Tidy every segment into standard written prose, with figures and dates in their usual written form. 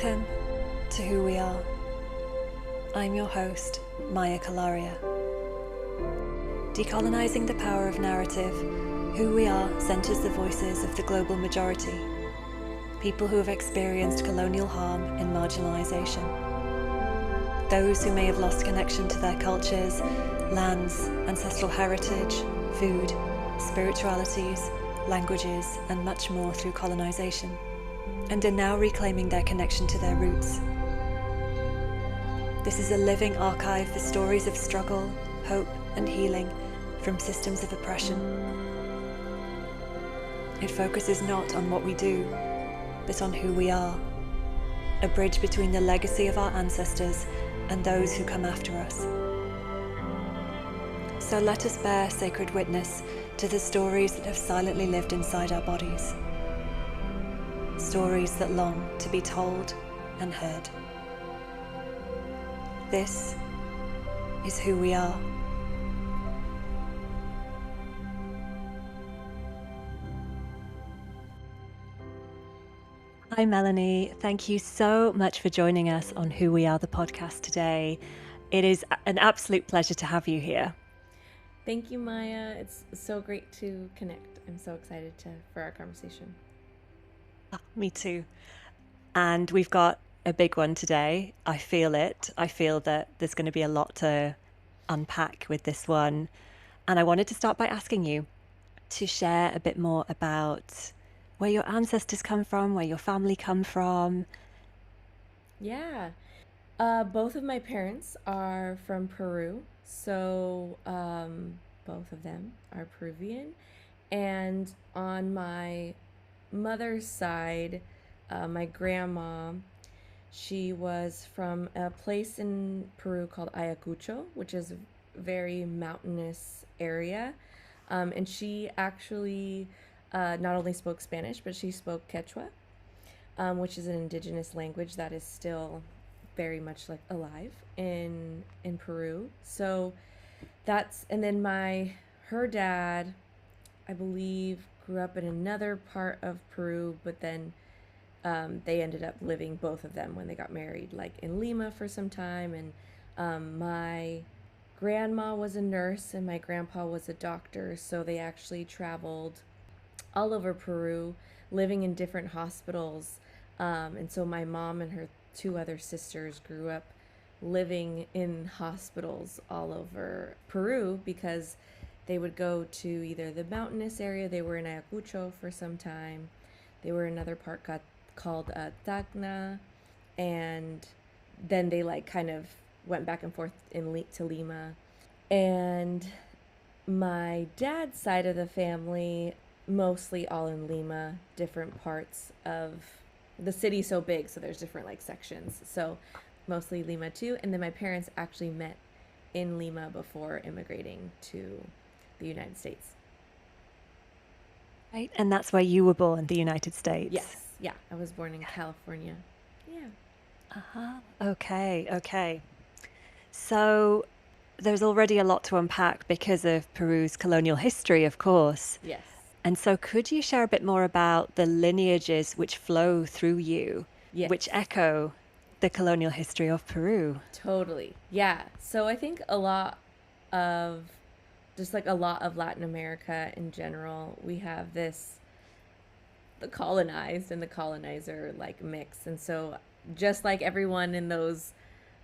Welcome to Who We Are. I'm your host, Maya Calaria. Decolonizing the power of narrative, Who We Are centers the voices of the global majority, people who have experienced colonial harm and marginalization. Those who may have lost connection to their cultures, lands, ancestral heritage, food, spiritualities, languages, and much more through colonization, and are now reclaiming their connection to their roots. This is a living archive for stories of struggle, hope, and healing from systems of oppression. It focuses not on what we do, but on who we are, a bridge between the legacy of our ancestors and those who come after us. So let us bear sacred witness to the stories that have silently lived inside our bodies. Stories that long to be told and heard. This is who we are. Hi Melany, thank you so much for joining us on Who We Are, the podcast today. It is an absolute pleasure to have you here. Thank you, Maya. It's so great to connect. I'm so excited for our conversation. Me too. And we've got a big one today. I feel it. I feel that there's going to be a lot to unpack with this one. And I wanted to start by asking you to share a bit more about where your ancestors come from, where your family come from. Yeah. Both of my parents are from Peru. So both of them are Peruvian. And on my mother's side, my grandma, she was from a place in Peru called Ayacucho, which is a very mountainous area. And she actually not only spoke Spanish, but she spoke Quechua, which is an indigenous language that is still very much like alive in Peru. So and then her dad, I believe, grew up in another part of Peru, but then they ended up living, both of them, when they got married, like in Lima for some time. And my grandma was a nurse and my grandpa was a doctor, so they actually traveled all over Peru, living in different hospitals. And so my mom and her two other sisters grew up living in hospitals all over Peru because they would go to either the mountainous area. They were in Ayacucho for some time. They were in another part called Tacna. And then they kind of went back and forth to Lima. And my dad's side of the family, mostly all in Lima, different parts of the city, so big, so there's different sections. So mostly Lima too. And then my parents actually met in Lima before immigrating to the United States. Right, and that's where you were born, the United States? Yes, yeah, I was born in California. Yeah. Okay. So there's already a lot to unpack because of Peru's colonial history, of course. Yes. And so could you share a bit more about the lineages which flow through you, Yes. which echo the colonial history of Peru? Totally. Yeah. So I think a lot of Latin America in general, we have the colonized and the colonizer mix. And so just like everyone in those,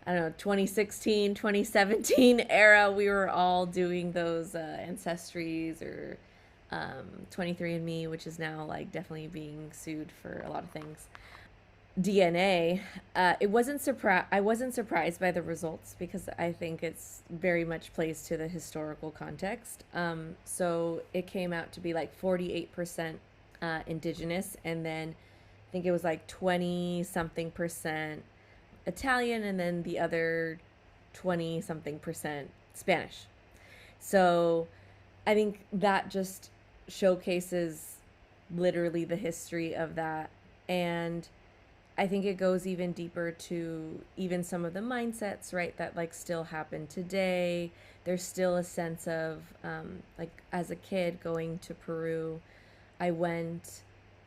I don't know, 2016, 2017 era, we were all doing those ancestries or 23andMe, which is now definitely being sued for a lot of things. DNA, I wasn't surprised by the results because I think it's very much plays to the historical context. So it came out to be 48% indigenous, and then I think it was 20-something% Italian, and then the other 20-something% Spanish. So I think that just showcases literally the history of that. And I think it goes even deeper to even some of the mindsets, right, that still happen today. There's still a sense of as a kid going to Peru, I went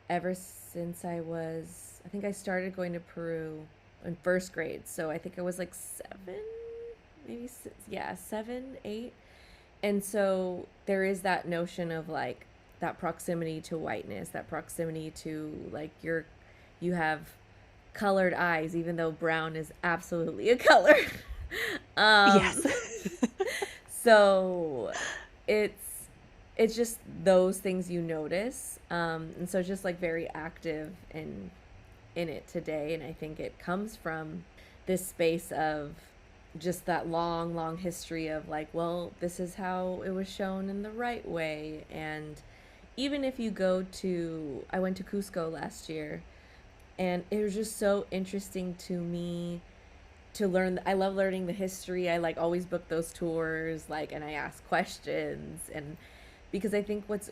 ever since I think I started going to Peru in first grade. So I think I was like seven, maybe six, yeah, 7, 8. And so there is that notion of like that proximity to whiteness, that proximity to like you have colored eyes, even though brown is absolutely a color. um, Yes. so it's it's just those things you notice, and so it's just like very active in it today, and I think it comes from this space of just that long, long history of like, well, this is how it was shown in the right way. And even if you go to, I went to Cusco last year, and it was just so interesting to me to learn. I love learning the history. I like always book those tours, like, and I ask questions, and because I think what's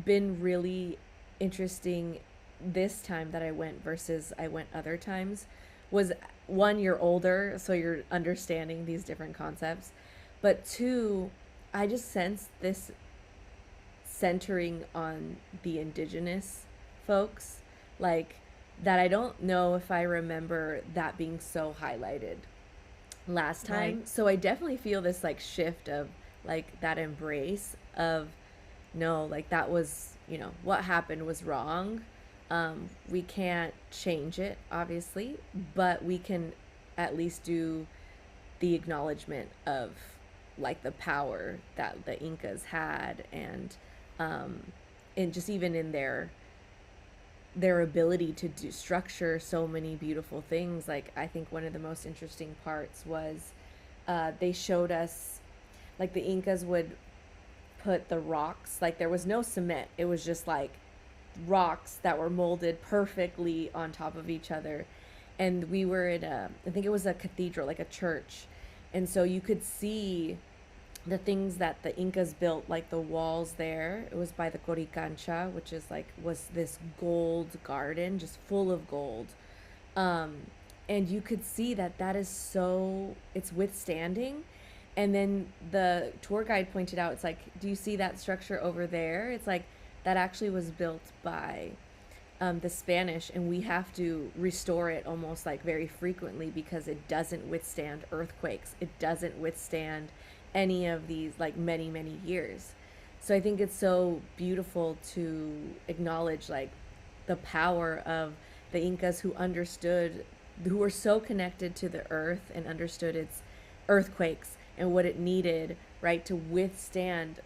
been really interesting this time that I went versus I went other times was, one, you're older, so you're understanding these different concepts, but two, I just sense this centering on the indigenous folks, like, that I don't know if I remember that being so highlighted last time. Right. So I definitely feel this like shift of like that embrace of, no, like that was, what happened was wrong. We can't change it, obviously, but we can at least do the acknowledgement of like the power that the Incas had, um, and just even in their ability to do structure so many beautiful things. Like, I think one of the most interesting parts was, they showed us like the Incas would put the rocks, like there was no cement, it was just like rocks that were molded perfectly on top of each other. And we were in I think it was a cathedral, like a church, and so you could see the things that the Incas built, like the walls there. It was by the Coricancha, which is like, was this gold garden just full of gold. um and you could see that that is so, it's withstanding. And then the tour guide pointed out, it's like, do you see that structure over there? It's like, that actually was built by the Spanish, and we have to restore it almost like very frequently because it doesn't withstand earthquakes. It doesn't withstand any of these, like, many, many years. So I think it's so beautiful to acknowledge like the power of the Incas, who understood, who were so connected to the earth and understood its earthquakes and what it needed, right, to withstand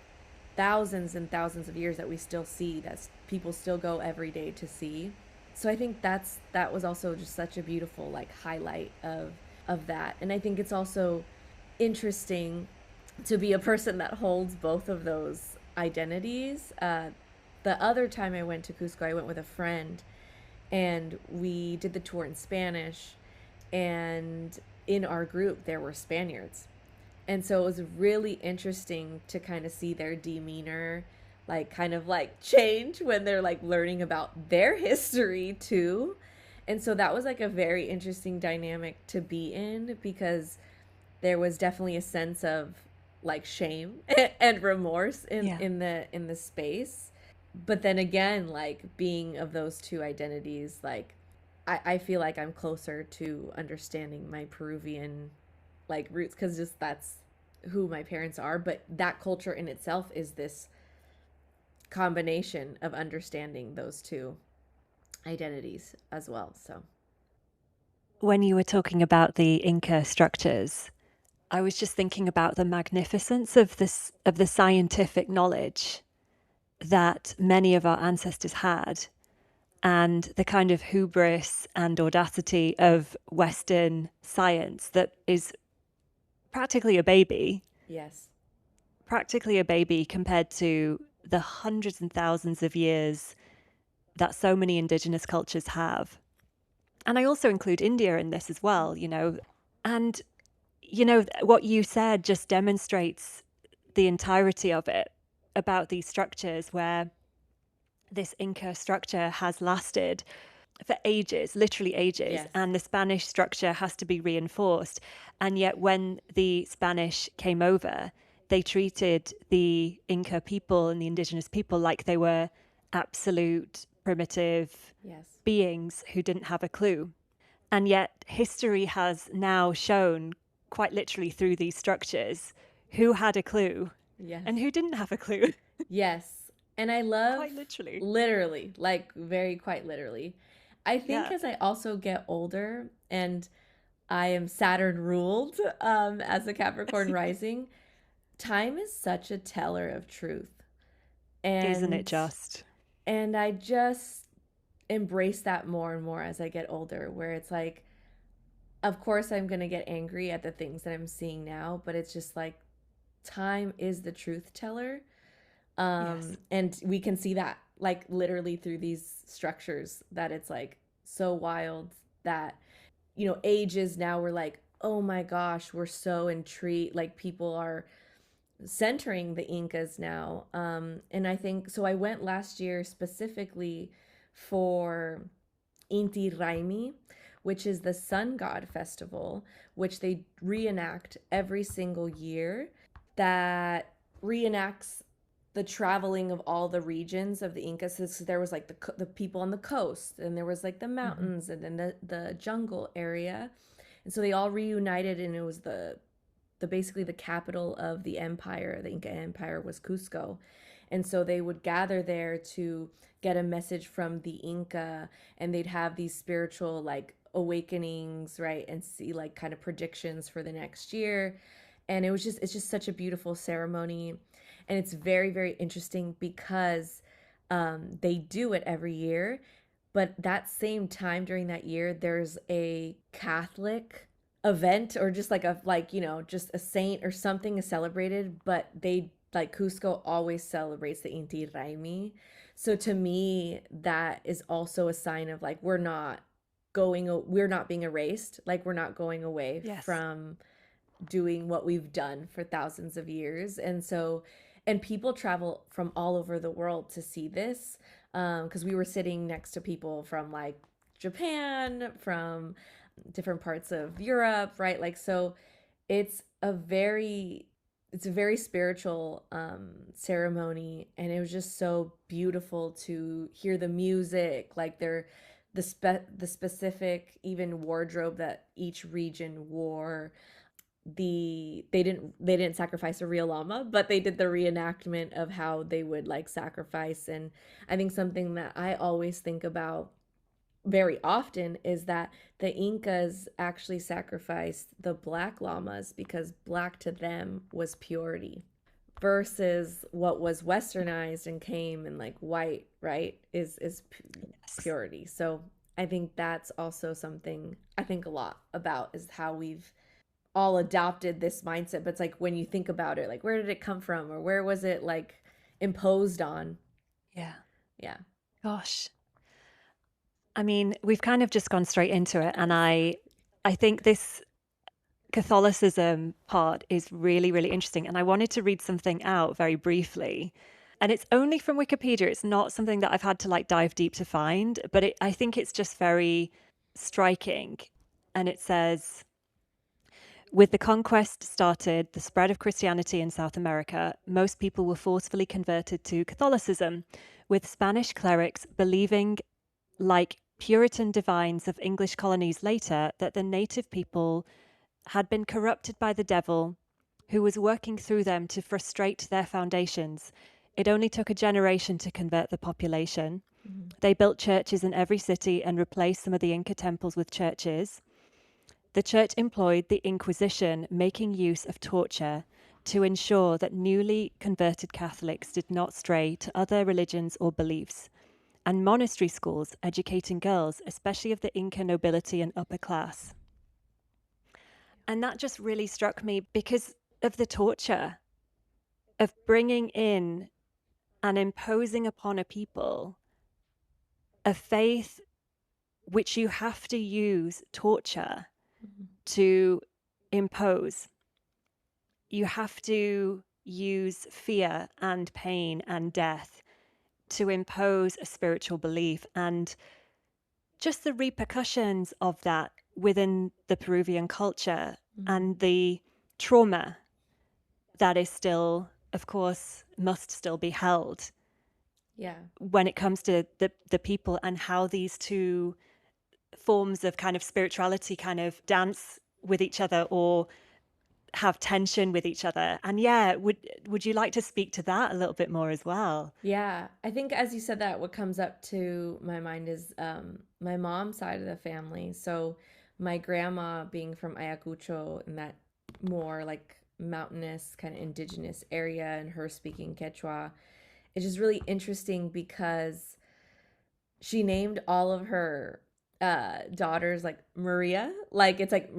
thousands and thousands of years, that we still see, that people still go every day to see. So I think that was also just such a beautiful like highlight of that. And I think it's also interesting to be a person that holds both of those identities. The other time I went to Cusco, I went with a friend, and we did the tour in Spanish, and in our group there were Spaniards. And so it was really interesting to kind of see their demeanor like kind of like change when they're like learning about their history too. And so that was like a very interesting dynamic to be in, because there was definitely a sense of like shame and remorse in Yeah. in the space. But then again, like being of those two identities, like I feel like I'm closer to understanding my Peruvian like roots, because just that's who my parents are. But that culture in itself is this combination of understanding those two identities as well. So When you were talking about the Inca structures, I was just thinking about the magnificence of this, of the scientific knowledge that many of our ancestors had, and the kind of hubris and audacity of Western science that is practically a baby, yes. compared to the hundreds and thousands of years that so many indigenous cultures have. And I also include India in this as well, And, what you said just demonstrates the entirety of it about these structures, where this Inca structure has lasted for ages, literally ages, Yes. and the Spanish structure has to be reinforced. And yet, when the Spanish came over, they treated the Inca people and the indigenous people like they were absolute primitive Yes. beings who didn't have a clue. And yet history has now shown, quite literally through these structures, who had a clue Yes. and who didn't have a clue. Yes. And I love Quite literally. literally, like very quite literally. I think Yeah. as I also get older and I am Saturn ruled as a Capricorn rising, time is such a teller of truth. Isn't it And just? and I just embrace that more and more as I get older, where it's like, of course I'm going to get angry at the things that I'm seeing now, but it's just like time is the truth teller. Yes. And we can see that like literally through these structures, that it's like so wild that, you know, ages now we're like, oh my gosh, we're so intrigued. Like people are centering the Incas now. And I think so. I went last year specifically for Inti Raimi, which is the sun god festival, which they reenact every single year, that reenacts the traveling of all the regions of the Incas. So there was like the people on the coast, and there was like the mountains, and then the jungle area. And so they all reunited, and it was the basically the capital of the empire, the Inca Empire, was Cusco. And so they would gather there to get a message from the Inca, and they'd have these spiritual like awakenings, right? And see like kind of predictions for the next year. And it's just such a beautiful ceremony. And it's very, very interesting because they do it every year. But that same time during that year, there's a Catholic event, or just like a like, you know, just a saint or something is celebrated, but they like Cusco always celebrates the Inti Raimi. So to me, that is also a sign of like we're not being erased, like we're not going away Yes. from doing what we've done for thousands of years. And so, and people travel from all over the world to see this, because we were sitting next to people from like Japan, from different parts of Europe, right? Like, so it's a very spiritual ceremony, and it was just so beautiful to hear the music, like the specific even wardrobe that each region wore. They didn't sacrifice a real llama, but they did the reenactment of how they would like sacrifice. And I think something that I always think about very often is that the Incas actually sacrificed the black llamas because black to them was purity, versus what was westernized and came in like white, right? Is Yes. purity. So I think that's also something I think a lot about, is how we've all adopted this mindset. But it's like, when you think about it, like where did it come from, or where was it like imposed on? Yeah. Yeah. Gosh. I mean, we've kind of just gone straight into it, and I think this Catholicism part is really, really interesting. And I wanted to read something out very briefly. And it's only from Wikipedia. It's not something that I've had to like dive deep to find, but I think it's just very striking. And it says, with the conquest started, the spread of Christianity in South America, most people were forcefully converted to Catholicism, with Spanish clerics believing, like Puritan divines of English colonies later, that the native people had been corrupted by the devil, who was working through them to frustrate their foundations. It only took a generation to convert the population. Mhm. They built churches in every city and replaced some of the Inca temples with churches. The church employed the Inquisition, making use of torture to ensure that newly converted Catholics did not stray to other religions or beliefs, and monastery schools educating girls, especially of the Inca nobility and upper class. And that just really struck me because of the torture of bringing in and imposing upon a people a faith which you have to use torture Mhm. to impose. You have to use fear and pain and death to impose a spiritual belief, and just the repercussions of that within the Peruvian culture Mhm. and the trauma that is still, of course, must still be held. Yeah. when it comes to the people and how these two forms of kind of spirituality kind of dance with each other or have tension with each other. And yeah, would you like to speak to that a little bit more as well? Yeah, I think as you said that, what comes up to my mind is my mom's side of the family. So my grandma being from Ayacucho in that more like mountainous kind of indigenous area and her speaking Quechua, it's just really interesting because she named all of her daughters like Maria, like it's like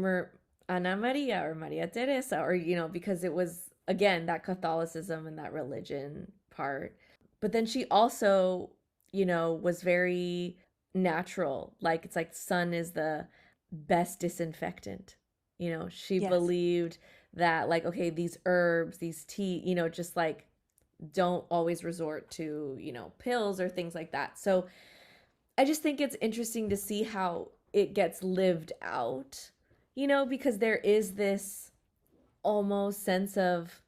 Ana Maria or Maria Teresa, or because it was again that Catholicism and that religion part. But then she also, was very natural. Like it's like sun is the best disinfectant. She Yes. believed that like okay, these herbs, these tea, just like don't always resort to, pills or things like that. So I just think it's interesting to see how it gets lived out, because there is this almost sense of,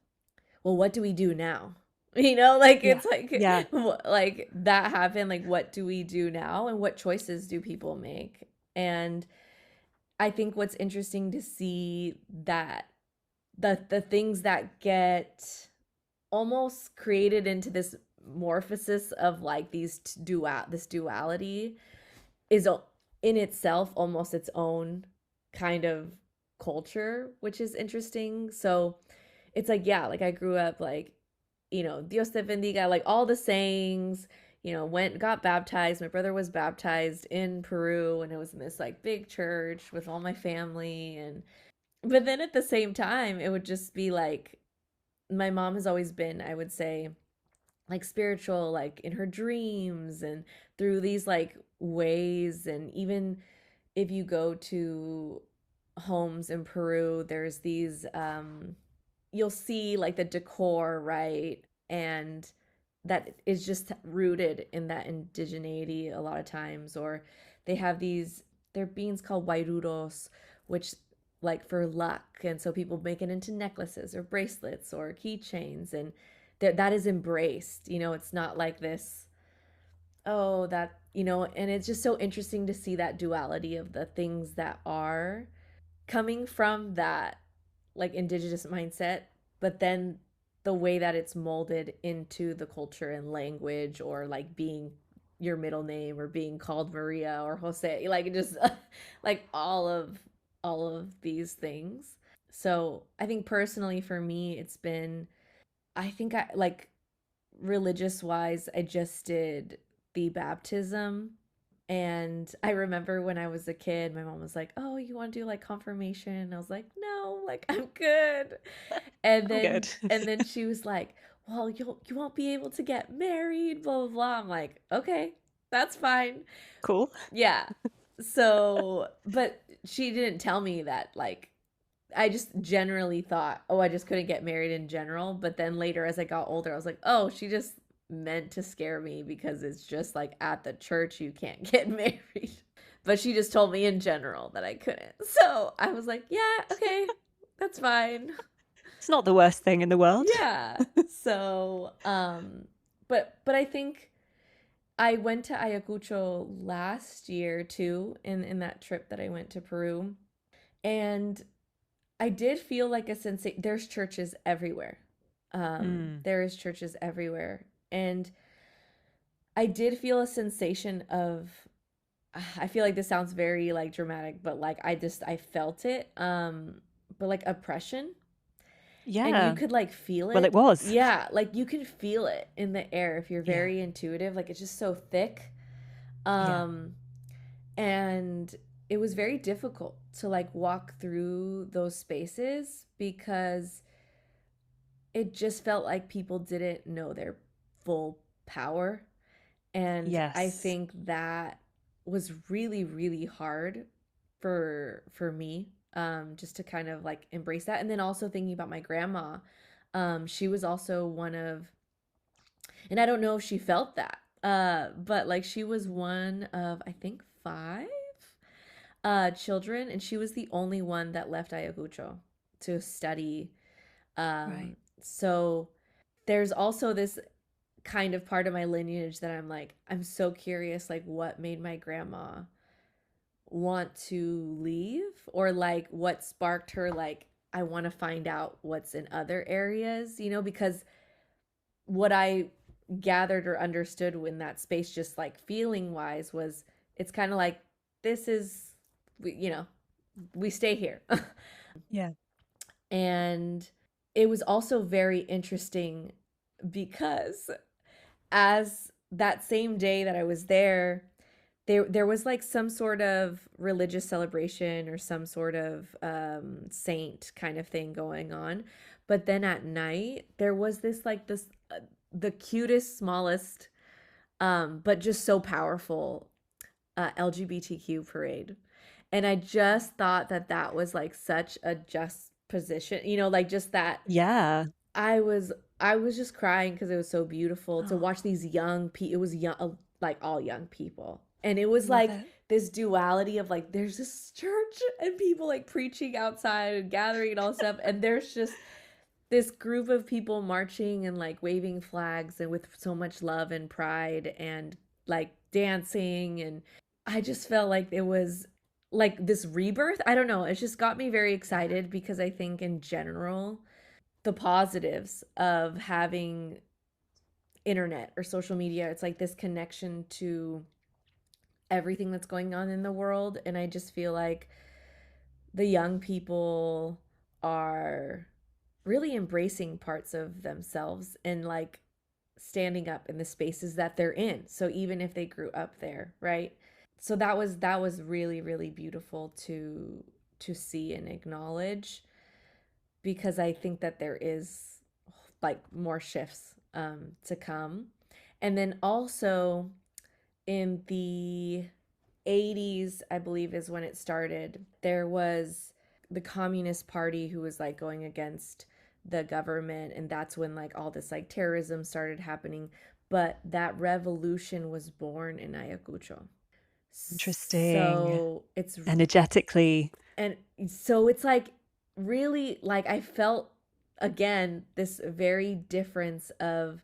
well, what do we do now? Like Yeah. it's like Yeah. like that happened, like what do we do now and what choices do people make? And I think what's interesting to see that the things that get almost created into this morphosis of like this duality is in itself almost its own kind of culture, which is interesting. So it's like, yeah, like I grew up like, Dios te bendiga, like all the sayings, got baptized. My brother was baptized in Peru and it was in this like big church with all my family. But then at the same time, it would just be like, my mom has always been, I would say, like spiritual, like in her dreams and through these like ways. And even if you go to homes in Peru, there's these you'll see like the decor, right? And that is just rooted in that indigeneity a lot of times. Or they have they're beans called wairuros, which like for luck. And so people make it into necklaces or bracelets or keychains. And that is embraced. It's not like this, oh, that, and it's just so interesting to see that duality of the things that are coming from that like indigenous mindset, but then the way that it's molded into the culture and language, or like being your middle name or being called Maria or Jose, like just like all of these things. So I think personally for me, it's been, I think I like religious wise, I just did the baptism. And I remember when I was a kid, my mom was like, "Oh, you want to do like confirmation?" And I was like, "No, like I'm good." And I'm then good. and then she was like, "Well, you won't be able to get married, blah blah blah." I'm like, "Okay, that's fine." Cool. Yeah. So, but she didn't tell me that like I just generally thought, oh, I just couldn't get married in general. But then later, as I got older, I was like, oh, she just meant to scare me because it's just like at the church, you can't get married. But she just told me in general that I couldn't. So I was like, yeah, okay, that's fine. It's not the worst thing in the world. Yeah. So, but I think I went to Ayacucho last year too, in that trip that I went to Peru. And I did feel like a sensation. There's churches everywhere. Mm. There is churches everywhere, and I did feel a sensation of. I feel like this sounds very like dramatic, but like I felt it. But like oppression, and you Yeah. could like feel Well, it it. was. Yeah, like you can feel it in the air if you're Yeah. very intuitive. Like it's just so thick. Yeah. Um, and it was very difficult to like walk through those spaces because it just felt like people didn't know their full power. And I Yes. think that was really, really hard for me, just to kind of like embrace that. And then also thinking about my grandma, she was also one of, and I don't know if she felt that, but like she was one of, I think, five children, and she was the only one that left Ayacucho to study. Right. So there's also this kind of part of my lineage that I'm like, I'm so curious, like, what made my grandma want to leave, or like what sparked her, like, I want to find out what's in other areas, because what I gathered or understood in that space, just like feeling wise, was it's kind of like, this is, we stay here. Yeah. And it was also very interesting because as that same day that I was there, there was like some sort of religious celebration or some sort of saint kind of thing going on. But then at night, there was this the cutest, smallest, but just so powerful LGBTQ parade. And I just thought that that was like such a just position, like just that. Yeah. I was I was just crying because it was so beautiful to Oh, watch these young people. It was young, like all young people, and it I was love like it. this duality of like there's this church and people like preaching outside and gathering and all stuff, and there's just this group of people marching and like waving flags and with so much love and pride and like dancing. And I just felt like it was like this rebirth. I don't know, it just got me very Yeah. excited because I think in general the positives of having internet or social media, it's like this connection to everything that's going on in the world. And I just feel like the young people are really embracing parts of themselves and like standing up in the spaces that they're in. So even if they grew up there, right? So that was really, really beautiful to see and acknowledge, because I think that there is like more shifts to come. And then also in the 80s, I believe is when it started, there was the Communist Party who was like going against the government. And that's when like all this like terrorism started happening. But that revolution was born in Ayacucho. Interesting. So it's Energetically. and so it's like really like I felt again this very difference of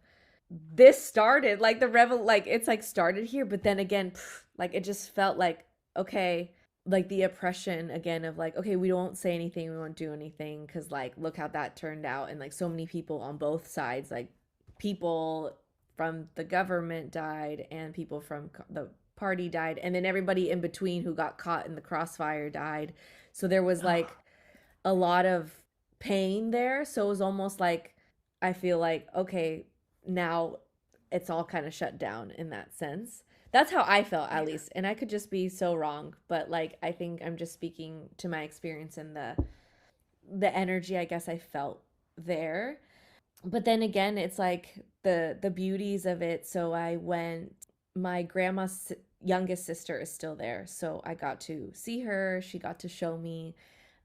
this started like the revel like it's like started here, but then again like it just felt like okay, like the oppression again of like okay, we won't say anything, we won't do anything because like look how that turned out. And like so many people on both sides, like people from the government died and people from the party died, and then everybody in between who got caught in the crossfire died. So there was Oh, like a lot of pain there. So it was almost like I feel like okay, now it's all kind of shut down in that sense. That's how I felt at yeah. least. And I could just be so wrong, but like I think I'm just speaking to my experience and the energy I guess I felt there. But then again, it's like the beauties of it. So I went, my grandma's youngest sister is still there, so I got to see her. She got to show me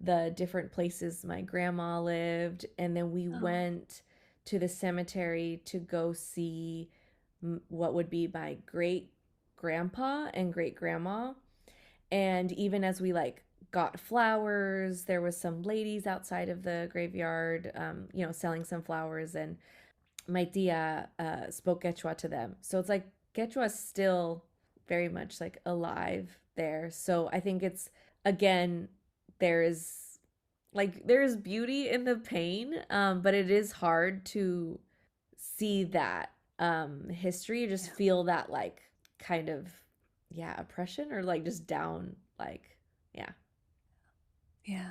the different places my grandma lived, and then we Oh, went to the cemetery to go see what would be my great grandpa and great grandma. And even as we like got flowers, there was some ladies outside of the graveyard, selling some flowers. And my tia spoke Quechua to them. So it's like Quechua is still very much like alive there. So I think it's again, there is there is beauty in the pain, but it is hard to see that history, just yeah. feel that like kind of yeah, oppression or like just down like yeah. Yeah.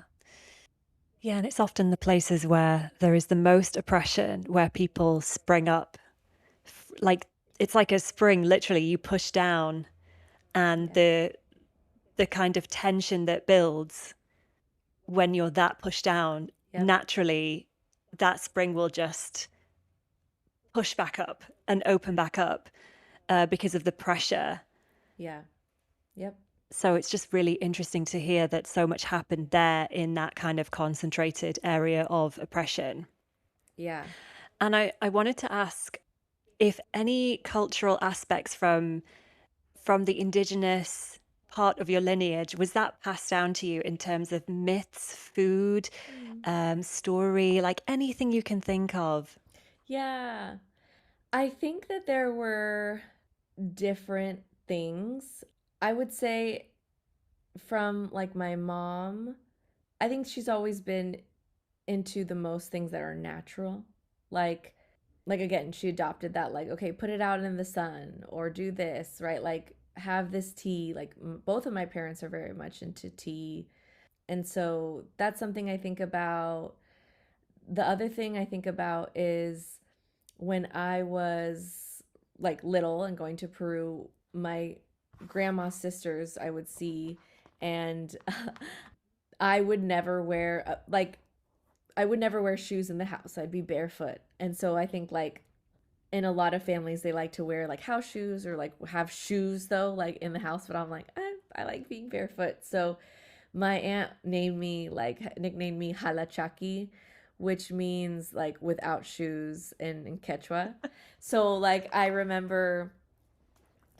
Yeah. And it's often the places where there is the most oppression where people spring up. Like it's like a spring, literally, you push down and Yeah. the kind of tension that builds when you're that pushed down, Yep. naturally that spring will just push back up and open back up because of the pressure. Yeah. Yep. So it's just really interesting to hear that so much happened there in that kind of concentrated area of oppression. Yeah. And I wanted to ask if any cultural aspects from the indigenous part of your lineage was that passed down to you in terms of myths, food, Mm. story, like anything you can think of. Yeah. I think that there were different things. I would say from like my mom, I think she's always been into the most things that are natural. Like like again, she adopted that like okay, put it out in the sun or do this, right? Like have this tea. Like both of my parents are very much into tea. And so that's something I think about. The other thing I think about is when I was like little and going to Peru, my grandma's sisters I would see, and I would never wear like I would never wear shoes in the house. I'd be barefoot. And so I think like in a lot of families they like to wear like house shoes or like have shoes though like in the house, but I'm like I like being barefoot. So my aunt named me like nicknamed me Halachaki, which means like without shoes in Quechua. So like I remember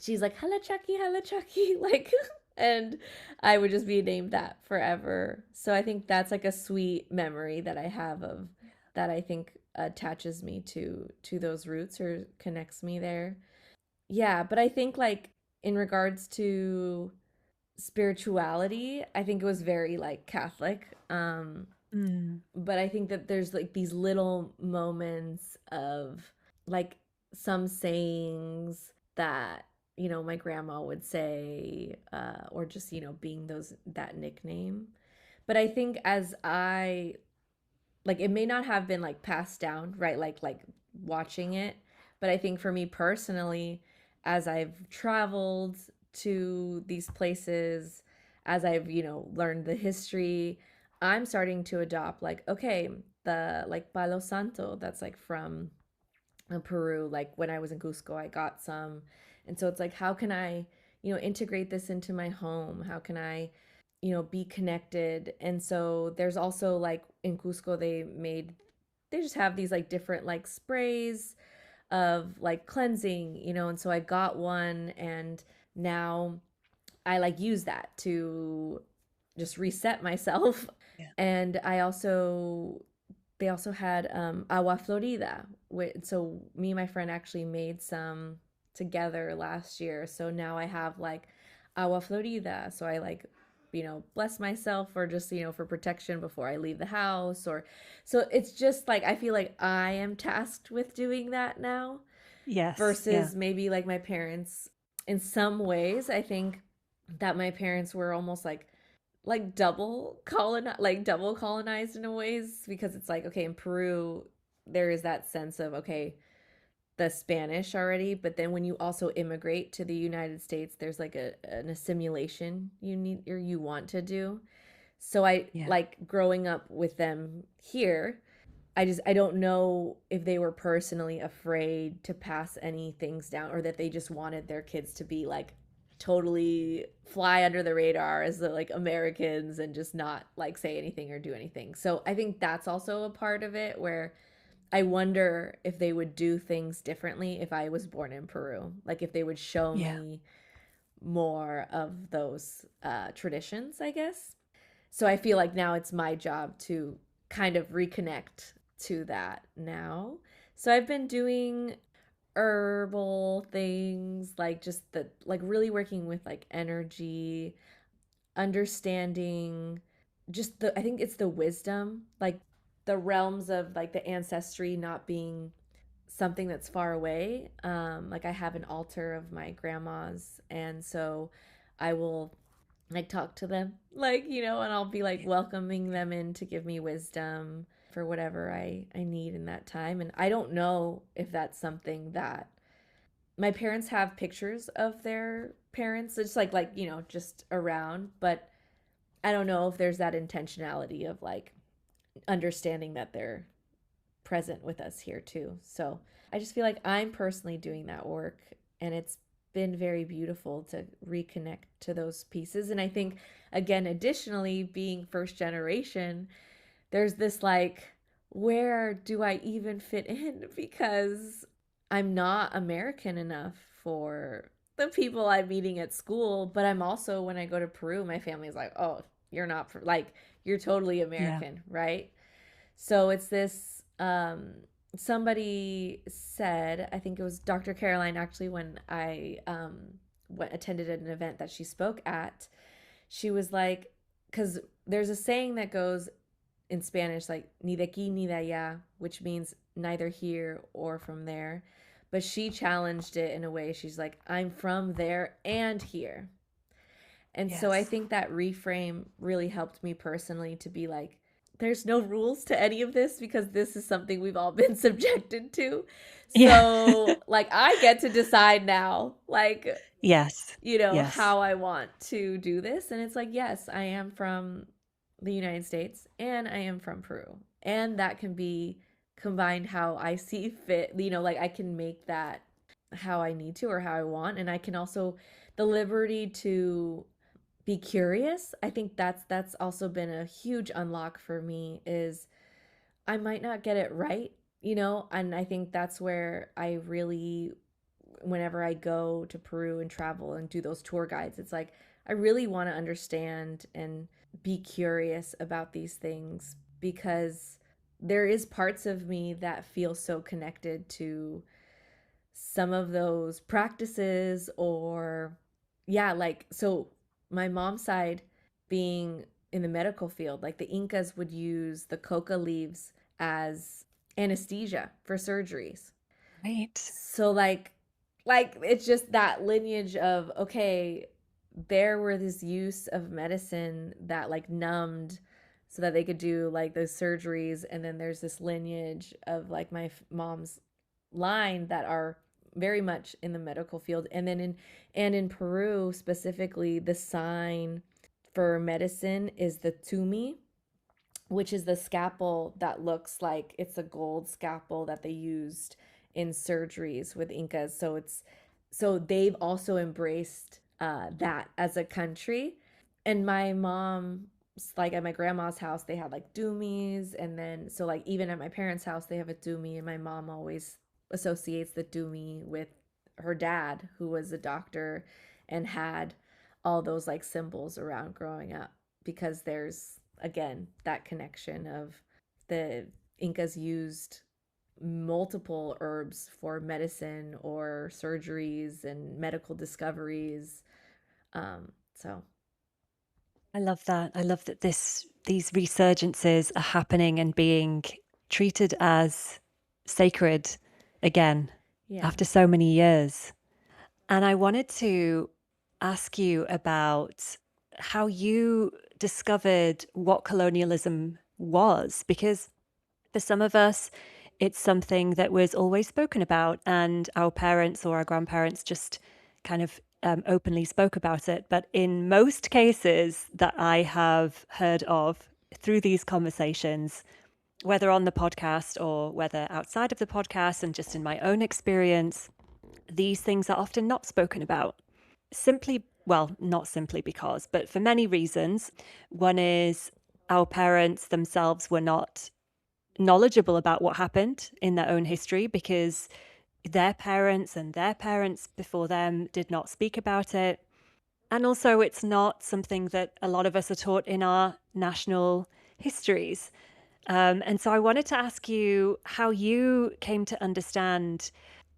she's like Halachaki, Halachaki, like and I would just be named that forever. So I think that's like a sweet memory that I have of that I think attaches me to those roots or connects me there. Yeah, but I think like in regards to spirituality, I think it was very like Catholic. Mm. But I think that there's like these little moments of like some sayings that my grandma would say, or just being those that nickname. But I think as I like it may not have been like passed down, right? Like watching it, but I think for me personally, as I've traveled to these places, as I've learned the history, I'm starting to adopt like okay, the like palo santo that's like from Peru. Like when I was in Cusco I got some, and so it's like how can I integrate this into my home? How can I be connected? And so there's also like in Cusco they just have these like different like sprays of like cleansing, and so I got one, and now I like use that to just reset myself. Yeah. And they also had agua florida. So me and my friend actually made some together last year. So now I have like agua florida. So I like bless myself or just for protection before I leave the house. Or so it's just like I feel like I am tasked with doing that now Yes. Yeah. versus maybe like my parents. In some ways I think that my parents were almost like double colonized in a ways, because it's like okay, in Peru there is that sense of okay, the Spanish already, but then when you also immigrate to the United States there's like an assimilation you need or you want to do. So I Yeah. like growing up with them here, I don't know if they were personally afraid to pass any things down, or that they just wanted their kids to be like totally fly under the radar as the like Americans and just not like say anything or do anything. So I think that's also a part of it where I wonder if they would do things differently if I was born in Peru. Like if they would show Yeah. me more of those traditions, I guess. So I feel like now it's my job to kind of reconnect to that now. So I've been doing herbal things, like just the like really working with like energy, understanding just the I think it's the wisdom, like the realms of like the ancestry not being something that's far away. Like I have an altar of my grandma's, and so I will like talk to them, like and I'll be like Yeah. welcoming them in to give me wisdom for whatever I need in that time. And I don't know if that's something that my parents have pictures of their parents. It's like just around, but I don't know if there's that intentionality of like understanding that they're present with us here too. So I just feel like I'm personally doing that work, and it's been very beautiful to reconnect to those pieces. And I think, again, additionally, being first generation, there's this like, where do I even fit in? Because I'm not American enough for the people I'm meeting at school, but I'm also, when I go to Peru, my family's like, oh, you're not, like, you're totally Yeah. American, right? So it's this somebody said, I think it was Dr. Caroline actually, when I attended an event that she spoke at, she was like, because there's a saying that goes in Spanish, like, ni de aquí ni de allá, which means neither here or from there. But she challenged it in a way. She's like, I'm from there and here. And so I Yes. think that reframe really helped me personally to be like, there's no rules to any of this because this is something we've all been subjected to. Yeah. So, like, I get to decide now, like, Yes. you know, Yes. how I want to do this. And it's like, yes, I am from the United States and I am from Peru. And that can be combined how I see fit. You know, like I can make that how I need to or how I want. And I can also, the liberty to be curious. I think that's also been a huge unlock for me is I might not get it right, you know, and I think that's where I really, whenever I go to Peru and travel and do those tour guides, it's like I really want to understand and be curious about these things because there is parts of me that feel so connected to some of those practices or yeah, like so my mom's side being in the medical field, like the Incas would use the coca leaves as anesthesia for surgeries. Right. So like it's just that lineage of okay, there were this use of medicine that like numbed so that they could do like those surgeries, and then there's this lineage of like my mom's line that are very much in the medical field. And then in Peru specifically, the sign for medicine is the tumi, which is the scalpel that looks like it's a gold scalpel that they used in surgeries with Incas. So it's so they've also embraced that as a country. And my mom, like at my grandma's house, they had like doomies, and then so like even at my parents' house, they have a doomie, and my mom always associates the doomie with her dad, who was a doctor and had all those like symbols around growing up because there's again that connection of the Incas used multiple herbs for medicine or surgeries and medical discoveries. So I love that. I love that these resurgences are happening and being treated as sacred again yeah, after so many years. And I wanted to ask you about how you discovered what colonialism was, because for some of us, it's something that was always spoken about, and our parents or our grandparents just kind of openly spoke about it. But in most cases that I have heard of through these conversations, whether on the podcast or whether outside of the podcast and just in my own experience, these things are often not spoken about. Simply, well, not simply because, but for many reasons. One is our parents themselves were not knowledgeable about what happened in their own history because their parents and their parents before them did not speak about it. And also, it's not something that a lot of us are taught in our national histories. And so I wanted to ask you how you came to understand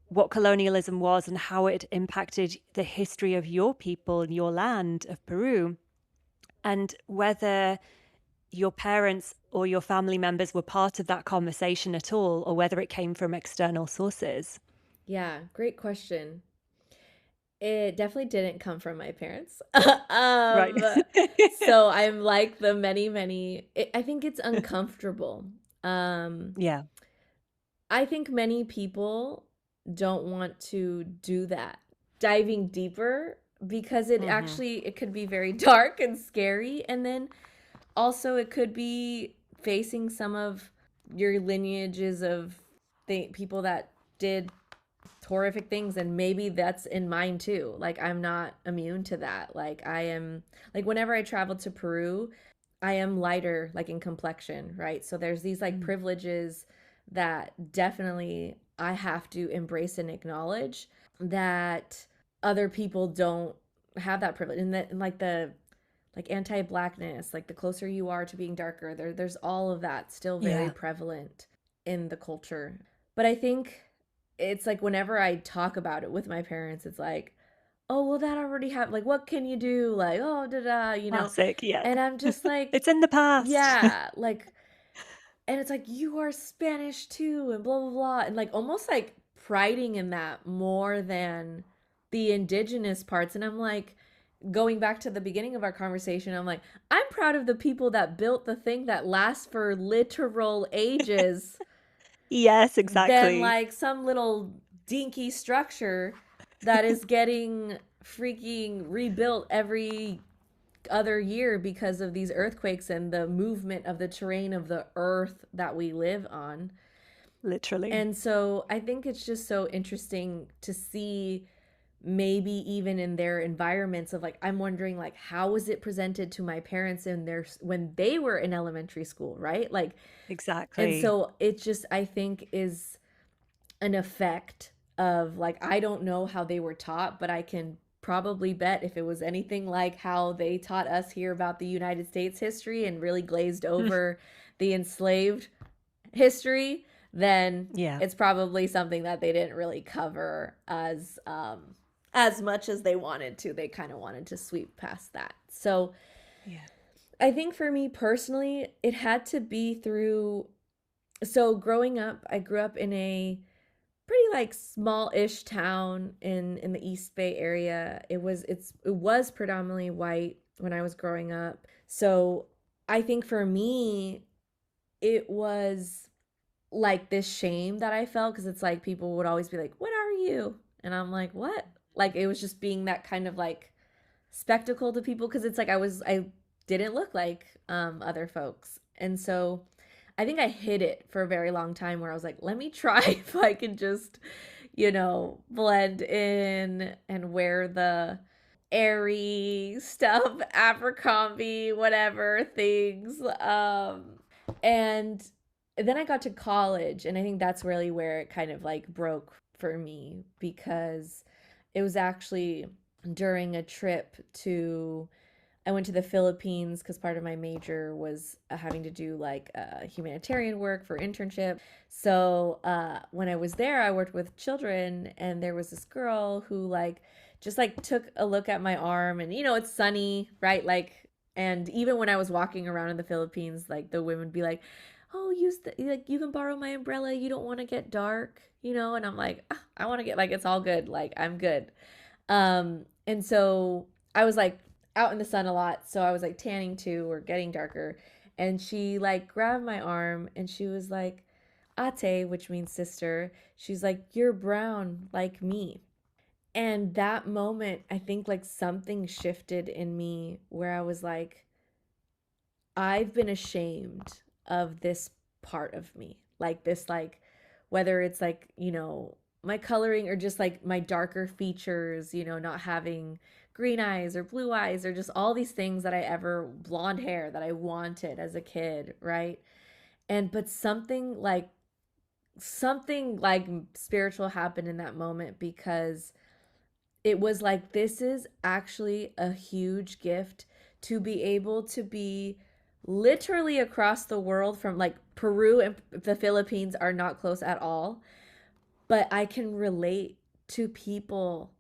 what colonialism was and how it impacted the history of your people and your land of Peru, and whether your parents or your family members were part of that conversation at all, or whether it came from external sources. yeah, great question. It definitely didn't come from my parents. Right. So I'm like the many, I think it's uncomfortable. Um, Yeah. I think many people don't want to do that, diving deeper, because it Hmm. actually it could be very dark and scary, and then also it could be facing some of your lineages of the people that did horrific things, and maybe that's in mine too. Like I'm not immune to that. Like I am, like whenever I travel to Peru, I am lighter like in complexion, right? So there's these like Mm. privileges that definitely I have to embrace and acknowledge that other people don't have that privilege. And that and like the like anti-blackness, like the closer you are to being darker, there's all of that still very Yeah. prevalent in the culture. But I think it's like whenever I talk about it with my parents, it's like, oh, well, that already happened. Like, what can you do? Like, oh, da da, Classic, yeah. And I'm just like, It's in the past. yeah, like, and it's like, you are Spanish too, and blah, blah, blah. And like, almost like priding in that more than the indigenous parts. And I'm like, going back to the beginning of our conversation, I'm like, I'm proud of the people that built the thing that lasts for literal ages Yes, than exactly. like some little dinky structure that is getting freaking rebuilt every other year because of these earthquakes and the movement of the terrain of the earth that we live on. Literally. And so I think it's just so interesting to see, maybe even in their environments, of like, I'm wondering like, how was it presented to my parents in their, when they were in elementary school, right? Like, and Exactly. so it just, I think, is an effect of like, I don't know how they were taught, but I can probably bet if it was anything like how they taught us here about the United States history and really glazed over the enslaved history, then Yeah. it's probably something that they didn't really cover as much as they wanted to. They kind of wanted to sweep past that. So Yeah. I think for me personally, it had to be through, so growing up, I grew up in a pretty like small-ish town in the East Bay area. It was predominantly white when I was growing up. So I think for me, it was like this shame that I felt, because it's like people would always be like, "What are you?" And I'm like, "What?" Like it was just being that kind of like spectacle to people, because it's like I didn't look like other folks. And so I think I hid it for a very long time, where I was like, let me try if I can just, blend in and wear the airy stuff, Abercrombie, whatever things. And then I got to college, and I think that's really where it kind of like broke for me, because it was actually during a trip to, I went to the Philippines because part of my major was having to do like humanitarian work for internship. So when I was there, I worked with children, and there was this girl who like just like took a look at my arm, and it's sunny, right? Like, and even when I was walking around in the Philippines, like the women would be like, "Oh, use the, like, you can borrow my umbrella. You don't want to get dark, And I'm like, "Ah, I want to get, like, it's all good. Like I'm good." And so I was like out in the sun a lot, so I was like tanning too, or getting darker. And she like grabbed my arm, and she was like, "Ate," which means sister. She's like, "You're brown like me." And that moment, I think like something shifted in me, where I was like, I've been ashamed of this part of me. Like this, like, whether it's like, my coloring, or just like my darker features, not having green eyes or blue eyes, or just all these things that I ever, blonde hair that I wanted as a kid, right? And but something like spiritual happened in that moment, because it was like, this is actually a huge gift, to be able to be literally across the world, from like Peru and the Philippines are not close at all, but I can relate to people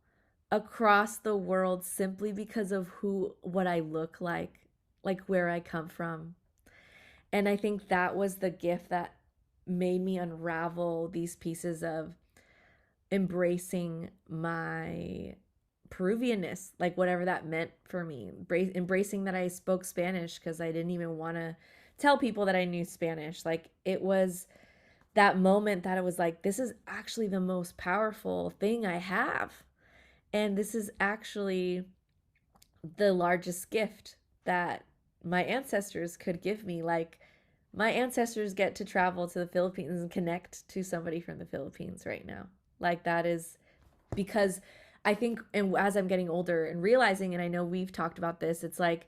across the world simply because of what I look like where I come from. And I think that was the gift that made me unravel these pieces of embracing my Peruvianness, like whatever that meant for me. Embracing that I spoke Spanish, because I didn't even want to tell people that I knew Spanish. Like it was that moment that it was like, this is actually the most powerful thing I have. And this is actually the largest gift that my ancestors could give me. Like, my ancestors get to travel to the Philippines and connect to somebody from the Philippines right now. Like, that is because I think, and as I'm getting older and realizing, and I know we've talked about this, it's like,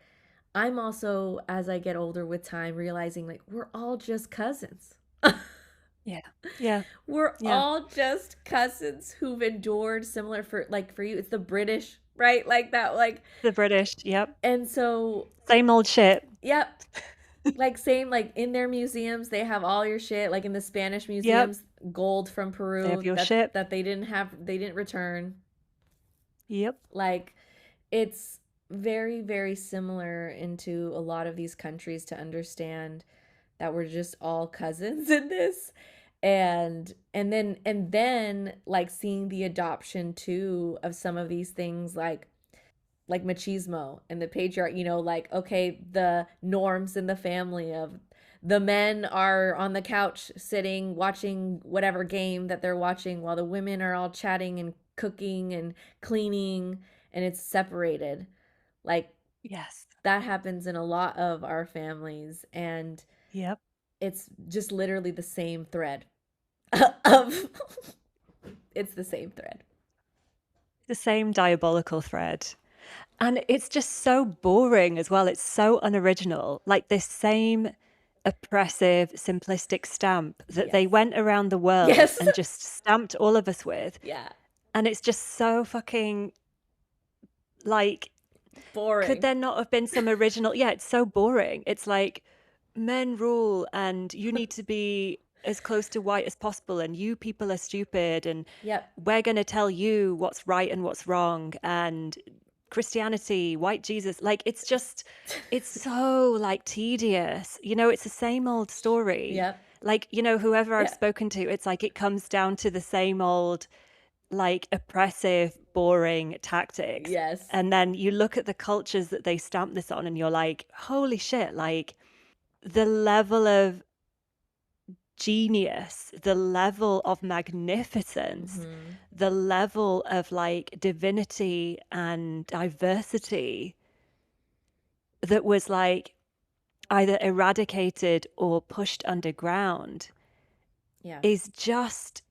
I'm also, as I get older with time, realizing like, we're all just cousins. Yeah. Yeah. We're Yeah. all just cousins who've endured similar, for you, it's the British, right? Like that, like, The British. Yep. and so, Same old shit. yep. Like same, like in their museums, they have all your shit. Like in the Spanish Yep. museums, gold from They have Peru your that ship. they didn't return. Yep. Like, it's very, very similar into a lot of these countries to understand that we're just all cousins in this. And then like seeing the adoption too of some of these things, like machismo and the patriarch, like, okay, the norms in the family of the men are on the couch sitting watching whatever game that they're watching while the women are all chatting and cooking and cleaning, and it's separated. Like, Yes. that happens in a lot of our families, and Yep. it's just literally the same thread of it's the same thread. The same diabolical thread. And it's just so boring as well. It's so unoriginal. Like this same oppressive, simplistic stamp that Yes. they went around the world Yes. and just stamped all of us with. Yeah. And it's just so fucking like, could Boring. there not have been some original? Yeah, it's so boring. It's like men rule and you need to be as close to white as possible and you people are stupid and Yep. we're going to tell you what's right and what's wrong and Christianity, white Jesus, like it's so like tedious. It's the same old story. Yep. Like, whoever I've Yeah. spoken to, it's like it comes down to the same old like oppressive, boring tactics. Yes. And then you look at the cultures that they stamp this on and you're like, holy shit, like the level of genius, the level of magnificence, Mm-hmm. the level of like divinity and diversity that was like either eradicated or pushed underground Yeah. is just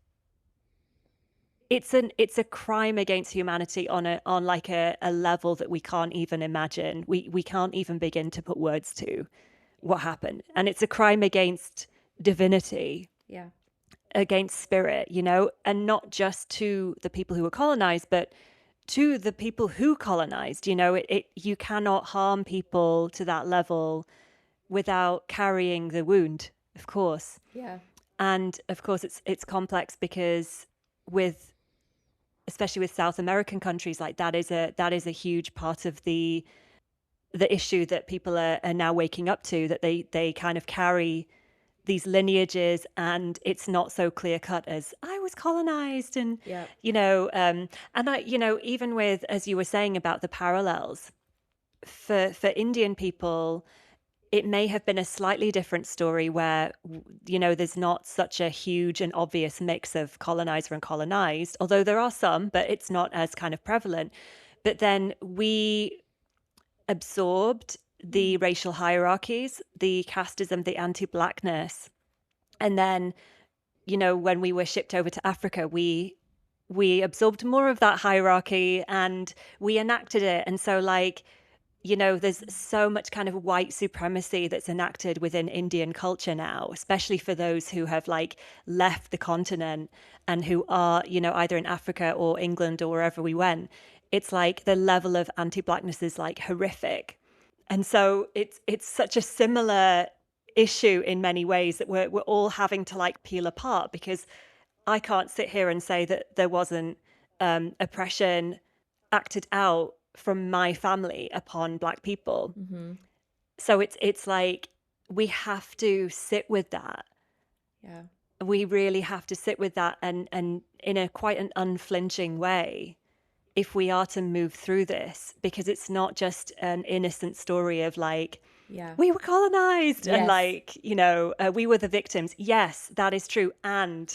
it's a crime against humanity on like a level that we can't even imagine. We can't even begin to put words to what happened. And it's a crime against divinity, Yeah. against spirit, and not just to the people who were colonized, but to the people who colonized. You cannot harm people to that level without carrying the wound, of course. Yeah. And of course it's complex because with especially with South American countries, like that is a huge part of the issue that people are now waking up to, that they kind of carry these lineages and it's not so clear cut as I was colonized and Yep. and I even with, as you were saying about the parallels for Indian people, it may have been a slightly different story where there's not such a huge and obvious mix of colonizer and colonized, although there are some, but it's not as kind of prevalent. But then we absorbed the racial hierarchies, the casteism, the anti-blackness, and then when we were shipped over to Africa, we absorbed more of that hierarchy and we enacted it. And so like there's so much kind of white supremacy that's enacted within Indian culture now, especially for those who have like left the continent and who are, either in Africa or England or wherever we went. It's like the level of anti-blackness is like horrific. And so it's such a similar issue in many ways that we're all having to like peel apart, because I can't sit here and say that there wasn't oppression acted out from my family upon Black people. Mm-hmm. So it's like we have to sit with that. Yeah. We really have to sit with that and in a quite an unflinching way if we are to move through this, because it's not just an innocent story of like, Yeah. we were colonized and Yes. like, we were the victims. Yes, that is true. And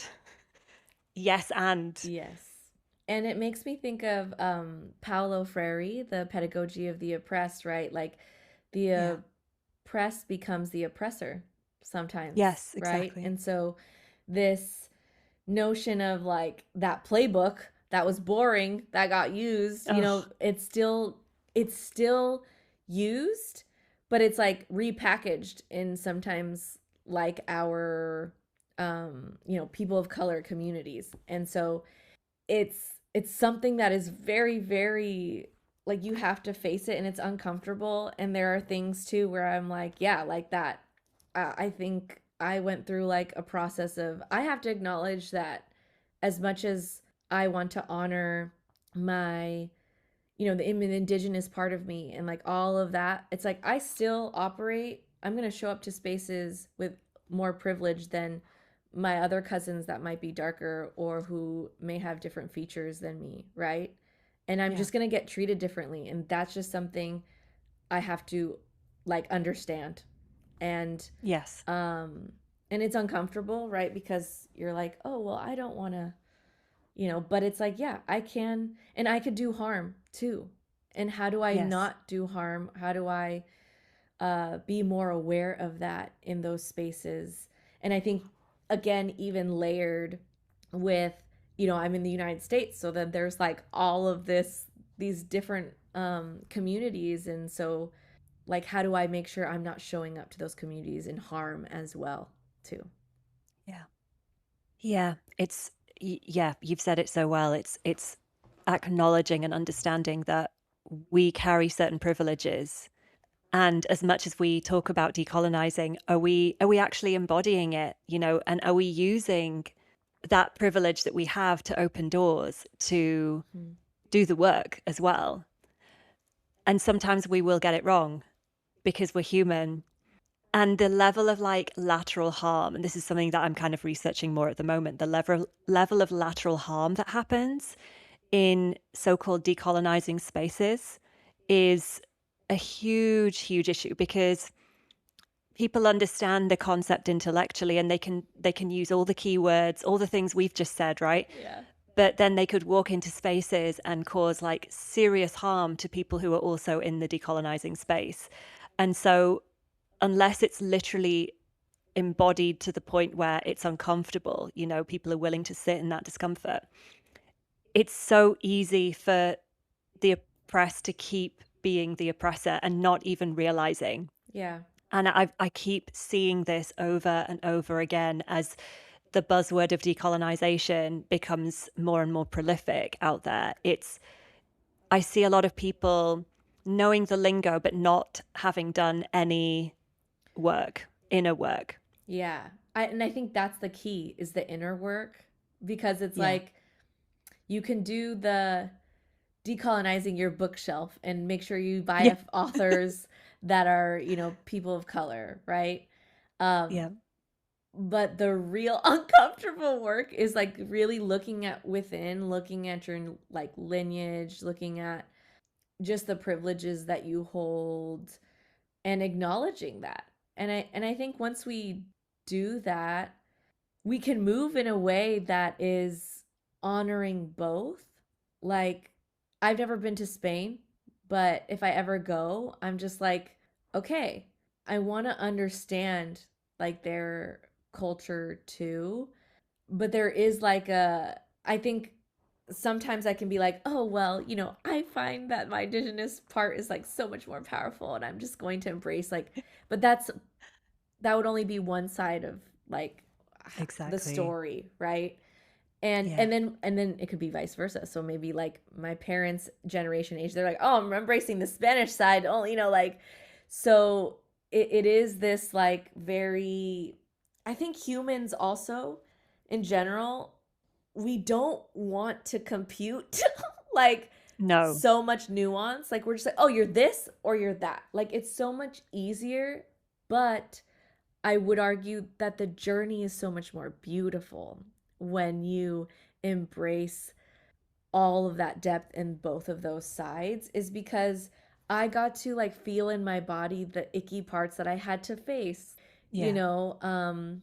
yes. And it makes me think of Paulo Freire, the pedagogy of the oppressed, right? Like the Yeah. oppressed becomes the oppressor sometimes. Yes, Right. exactly. And so this notion of like that playbook that was boring that got used, Ugh. it's still used, but it's like repackaged in sometimes like our people of color communities. And so it's something that is very, very, like, you have to face it and it's uncomfortable. And there are things too where I'm like, yeah, like that. I think I went through like a process of, I have to acknowledge that as much as I want to honor my, the indigenous part of me and like all of that, it's like I still operate. I'm going to show up to spaces with more privilege than my other cousins that might be darker or who may have different features than me, right? And I'm Yeah. just going to get treated differently. And that's just something I have to like understand. And Yes. and it's uncomfortable, right? Because you're like, "Oh, well, I don't want to, but it's like, yeah, I can, and I could do harm too. And how do I Yes. not do harm? How do I be more aware of that in those spaces? And I think, again, even layered with, I'm in the United States, so then there's like all of these different communities. And so, like, how do I make sure I'm not showing up to those communities in harm as well, too? Yeah. Yeah. Yeah, you've said it so well. It's acknowledging and understanding that we carry certain privileges. And as much as we talk about decolonizing, are we actually embodying it, and are we using that privilege that we have to open doors to Mhm. do the work as well? And sometimes we will get it wrong because we're human. And the level of like lateral harm, and this is something that I'm kind of researching more at the moment, the level of lateral harm that happens in so-called decolonizing spaces is a huge, huge issue because people understand the concept intellectually and they can use all the keywords, all the things we've just said, right? Yeah. But then they could walk into spaces and cause like serious harm to people who are also in the decolonizing space. And so unless it's literally embodied to the point where it's uncomfortable, people are willing to sit in that discomfort, it's so easy for the oppressed to keep being the oppressor and not even realizing. Yeah. And I keep seeing this over and over again as the buzzword of decolonization becomes more and more prolific out there. I see a lot of people knowing the lingo, but not having done any work, inner work. Yeah. And I think that's the key is the inner work, because it's Yeah. like you can do the decolonizing your bookshelf and make sure you Yeah. buy authors that are, people of color, right? Um, Yeah. but the real uncomfortable work is like really looking at within, looking at your like lineage, looking at just the privileges that you hold and acknowledging that. And I think once we do that, we can move in a way that is honoring both. Like, I've never been to Spain, but if I ever go, I'm just like, okay, I want to understand like their culture too. But there is like I think sometimes I can be like, oh, well, I find that my indigenous part is like so much more powerful and I'm just going to embrace like, but that would only be one side of like the Exactly. story, right? and Yeah. and then and then it could be vice versa. So maybe like my parents generation age, they're like, oh, I'm embracing the Spanish side, oh, like, so it is this like very, I think humans also in general, we don't want to compute like No. so much nuance. Like we're just like, oh, you're this or you're that. Like it's so much easier, but I would argue that the journey is so much more beautiful when you embrace all of that depth in both of those sides, is because I got to like feel in my body the icky parts that I had to face, you Yeah. know,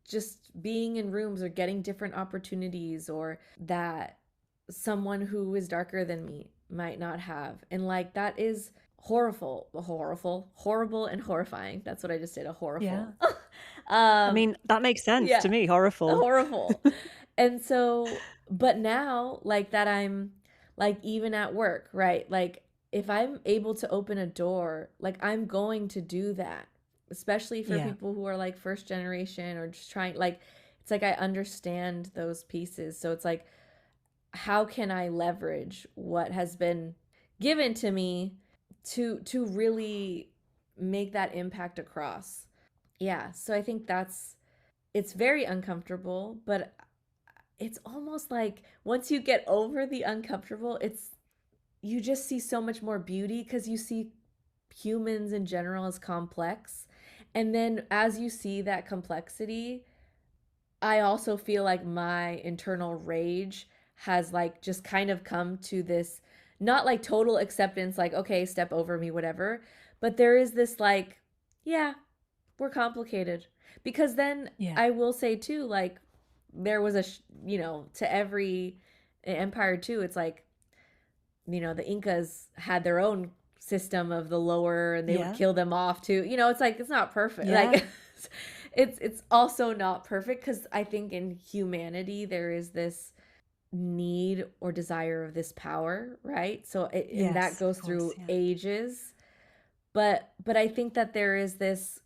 just being in rooms or getting different opportunities or that someone who is darker than me might not have. And like that is horrible and horrifying. That's what I just did, a Yeah. horrible. I um mean, that makes sense yeah, to me. Horrible. horrible. And so, but now like that, I'm like, even at work, right? Like if I'm able to open a door, like I'm going to do that, especially for Yeah. people who are like first generation or just trying, like it's like I understand those pieces. So it's like, how can I leverage what has been given to me to really make that impact across? Yeah, so I think it's very uncomfortable, but it's almost like once you get over the uncomfortable, it's you just see so much more beauty because you see humans in general as complex. And then as you see that complexity, I also feel like my internal rage has like just kind of come to this not like total acceptance, like, okay, step over me, whatever. But there is this like, yeah, we're complicated. Because then Yeah. I will say too, like, there was to every empire too, it's like, the Incas had their own system of the lower and they would Yeah. kill them off too. It's like it's not perfect. Yeah. Like it's also not perfect cuz I think in humanity there is this need or desire of this power, right? So and that Yes, of goes course. through Yeah. ages. But I think that there is this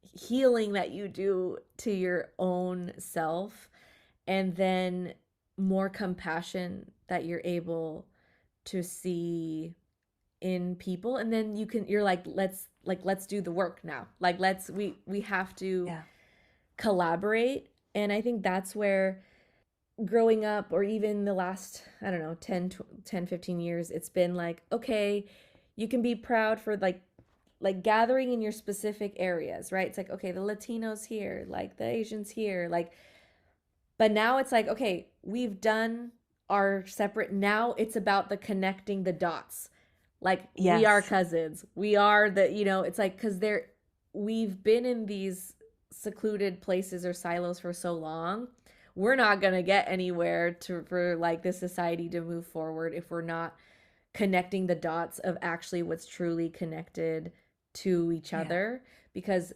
healing that you do to your own self and then more compassion that you're able to see in people, and then you're like, let's do the work now, like we have to Yeah. collaborate. And I think that's where growing up, or even the last, I don't know, 10 15 years, it's been like, okay, you can be proud for like gathering in your specific areas, right? It's like, okay, the Latinos here, like the Asians here, like, but now it's like, okay, we've done our separate. Now it's about the connecting the dots. Like we are Yes. cousins. We are it's like cuz we've been in these secluded places or silos for so long. We're not going to get anywhere for like this society to move forward if we're not connecting the dots of actually what's truly connected to each Yeah. other, because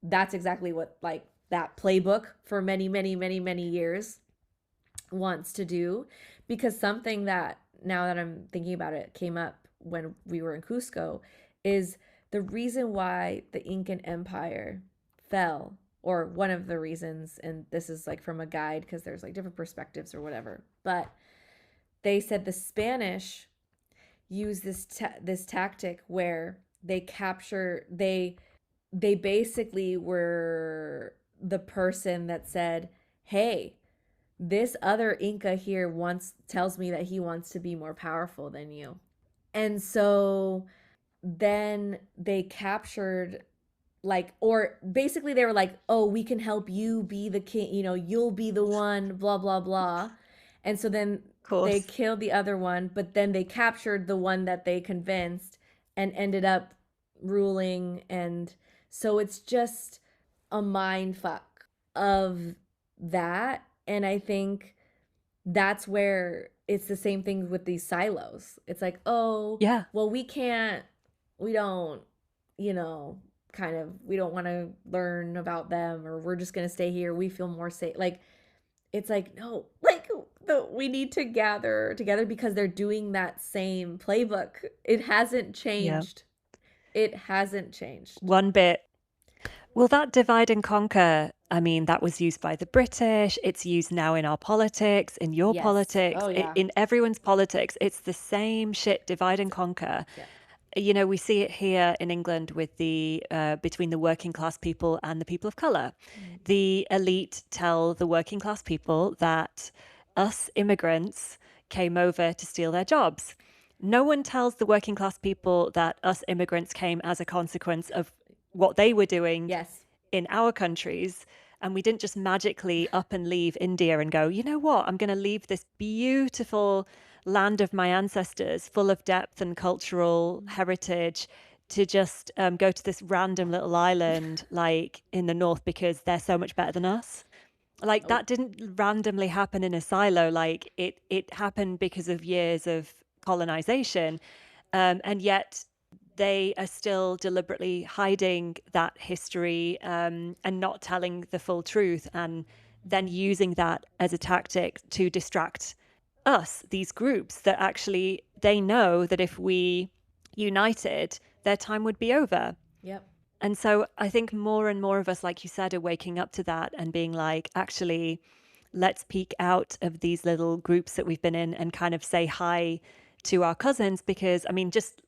that's exactly what like that playbook for many many many many years wants to do. Because something that, now that I'm thinking about it, came up when we were in Cusco, is the reason why the Incan Empire fell, or one of the reasons, and this is like from a guide because there's like different perspectives or whatever, but they said the Spanish use this tactic where they basically were the person that said, "Hey, this other Inca here wants tells me that he wants to be more powerful than you." And so then they captured, like, or basically they were like, "Oh, we can help you be the king, you'll be the one, blah blah blah." And so then Of they course. killed the other one, but then they captured the one that they convinced and ended up ruling. And so it's just a mind fuck of that. And I think that's where it's the same thing with these silos. It's like, oh, Yeah. well, we don't, kind of, we don't want to learn about them, or we're just going to stay here. We feel more safe. Like, it's like, no, like, we need to gather together because they're doing that same playbook. It hasn't Yeah. changed. It hasn't changed. One bit. Well, that divide and conquer, I mean, that was used by the British. It's used now in our politics, in your Yes. politics, Oh, yeah. in everyone's politics. It's the same shit, divide and conquer. Yeah. We see it here in England with the between the working class people and the people of color. Mm. The elite tell the working class people that us immigrants came over to steal their jobs. No one tells the working class people that us immigrants came as a consequence of what they were doing Yes. in our countries. And we didn't just magically up and leave India and go, you know what, I'm going to leave this beautiful land of my ancestors, full of depth and cultural heritage, to just go to this random little island like in the north because they're so much better than us. Like Oh, that didn't randomly happen in a silo. Like it happened because of years of colonization. And yet they are still deliberately hiding that history and not telling the full truth, and then using that as a tactic to distract us, these groups that actually they know that if we united, their time would be over. yep. And so I think more and more of us, like you said, are waking up to that and being like, actually, let's peek out of these little groups that we've been in and kind of say hi to our cousins, because I mean, just,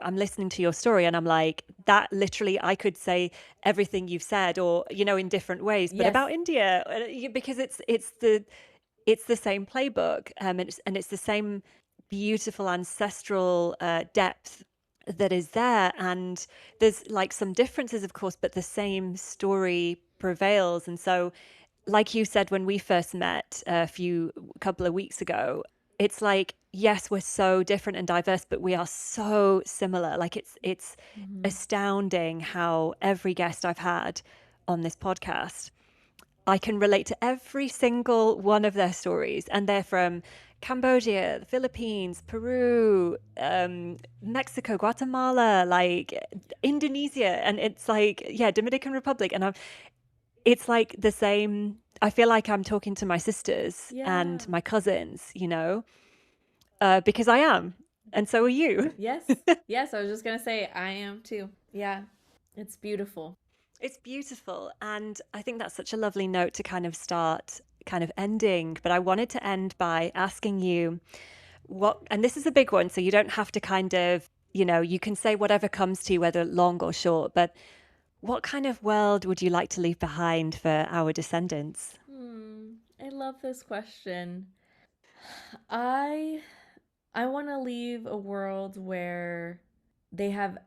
I'm listening to your story and I'm like, that literally, I could say everything you've said, or, in different ways, but Yes. about India, because it's the same playbook, and it's the same beautiful ancestral depth that is there. And there's like some differences, of course, but the same story prevails. And so, like you said, when we first met couple of weeks ago, it's like, yes, we're so different and diverse, but we are so similar. Like, it's Mm-hmm. astounding how every guest I've had on this podcast, I can relate to every single one of their stories, and they're from Cambodia, the Philippines, Peru, Mexico, Guatemala, like Indonesia, and it's like, yeah, Dominican Republic, and it's like the same. I feel like I'm talking to my sisters Yeah. and my cousins, because I am, and so are you. Yes. Yes, I was just gonna say I am too. Yeah. It's beautiful. It's beautiful. And I think that's such a lovely note to kind of start kind of ending. But I wanted to end by asking you and this is a big one, so you don't have to kind of, you can say whatever comes to you, whether long or short, but what kind of world would you like to leave behind for our descendants? I love this question. I I want to leave a world where they have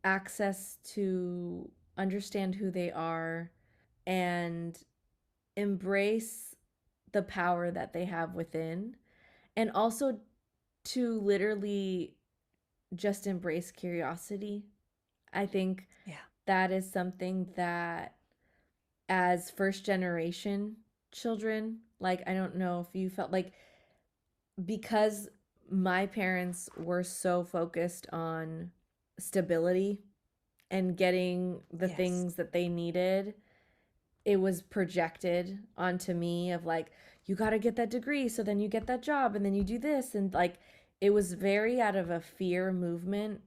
access to understand who they are and embrace the power that they have within, and also to literally just embrace curiosity. I think Yeah. that is something that, as first generation children, like, I don't know if you felt like, because my parents were so focused on stability and getting the Yes. things that they needed, it was projected onto me of like, you got to get that degree so then you get that job and then you do this, and like, it was very out of a fear movement.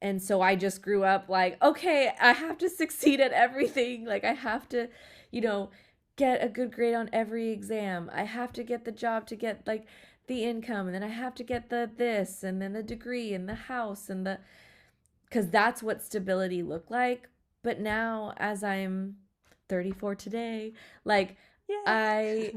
And so I just grew up like, okay, I have to succeed at everything. Like, I have to, you know, get a good grade on every exam. I have to get the job to get like the income, and then I have to get the this and then the degree and the house and the, cuz that's what stability looked like. But now, as I'm 34 today, like, Yay. I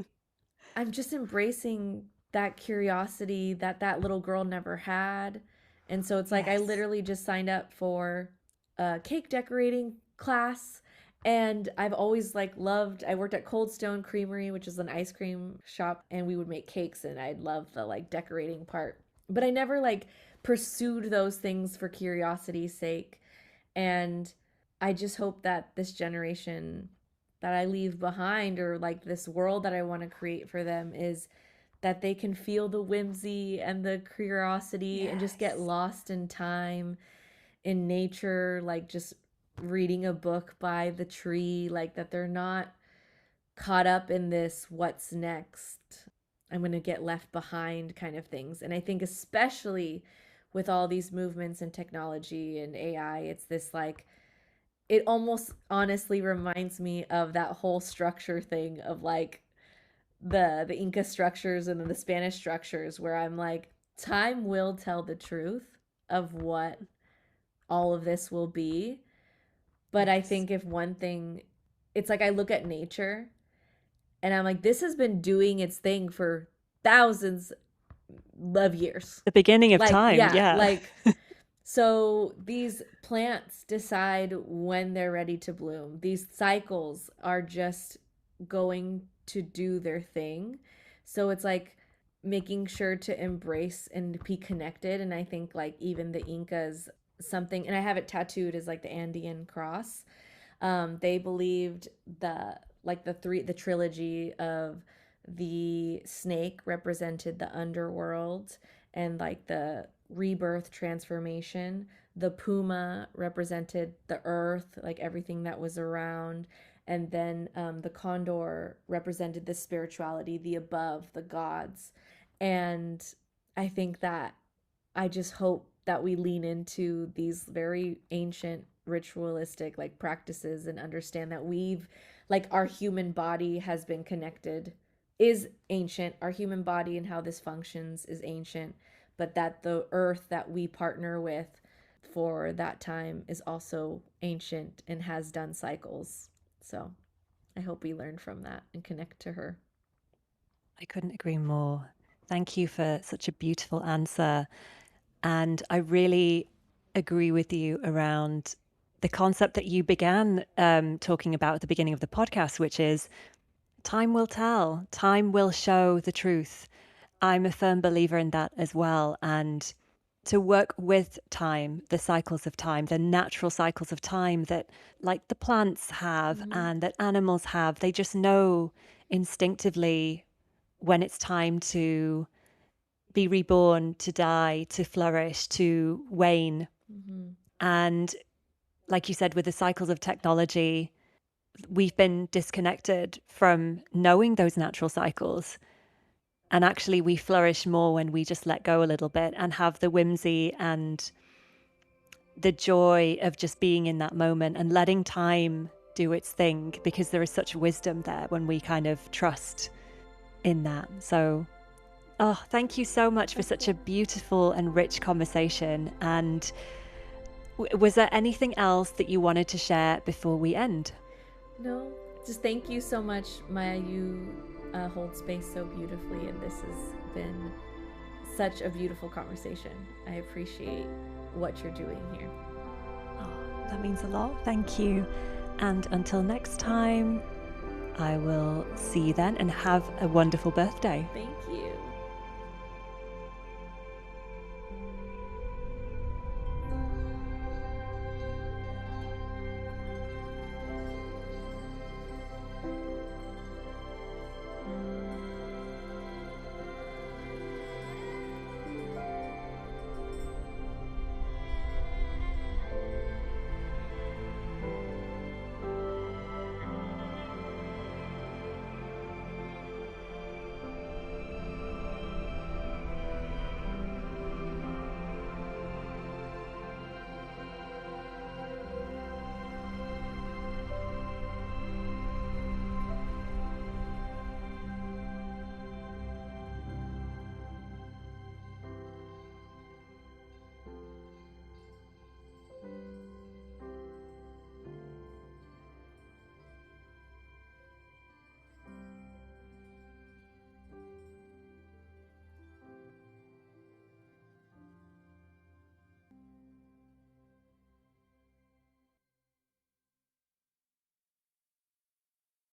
I'm just embracing that curiosity that that little girl never had. And so it's like I Yes. literally just signed up for a cake decorating class, and I've always like loved, I worked at Cold Stone Creamery, which is an ice cream shop, and we would make cakes, and I'd love the like decorating part. But I never like pursued those things for curiosity's sake. And I just hope that this generation that I leave behind, or like this world that I want to create for them, is that they can feel the whimsy and the curiosity and just get Yes. lost in time, in nature, like just reading a book by the tree, like that they're not caught up in this what's next, I'm going to get left behind kind of things. And I think especially with all these movements in technology and AI, it's this like, it almost honestly reminds me of that whole structure thing of like the Inca structures and then the Spanish structures, where I'm like, time will tell the truth of what all of this will be. But I Yes. think if one thing, it's like I look at nature and I'm like, this has been doing its thing for thousands of years. The beginning of Like, time. yeah, Yeah. like, so these plants decide when they're ready to bloom. These cycles are just going to do their thing. So it's like making sure to embrace and be connected. And I think like even the Incas, something, and I have it tattooed as like the Andean cross. They believed the, like the trilogy of the snake represented the underworld and like the rebirth transformation. The puma represented the earth, like everything that was around. And then the condor represented the spirituality, the above, the gods. And I think that, I just hope that we lean into these very ancient ritualistic like practices and understand that we've, like, our human body has been connected, is ancient. Our human body and how this functions is ancient, but that the earth that we partner with for that time is also ancient and has done cycles. So I hope we learn from that and connect to her. I couldn't agree more. Thank you for such a beautiful answer. And I really agree with you around the concept that you began talking about at the beginning of the podcast, which is time will tell, time will show the truth. I'm a firm believer in that as well. And to work with time, the cycles of time, the natural cycles of time that, like the plants have and that animals have, they just know instinctively when it's time to be reborn, to die, to flourish, to wane. And like you said, with the cycles of technology, we've been disconnected from knowing those natural cycles. And actually, we flourish more when we just let go a little bit and have the whimsy and the joy of just being in that moment and letting time do its thing, because there is such wisdom there when we kind of trust in that. So, oh, thank you so much for such a beautiful and rich conversation. And was there anything else that you wanted to share before we end? No, just thank you so much, Maya. You hold space so beautifully, and this has been such a beautiful conversation. I appreciate what you're doing here. Oh, that means a lot. Thank you. And until next time, I will see you then, and have a wonderful birthday. Thank you.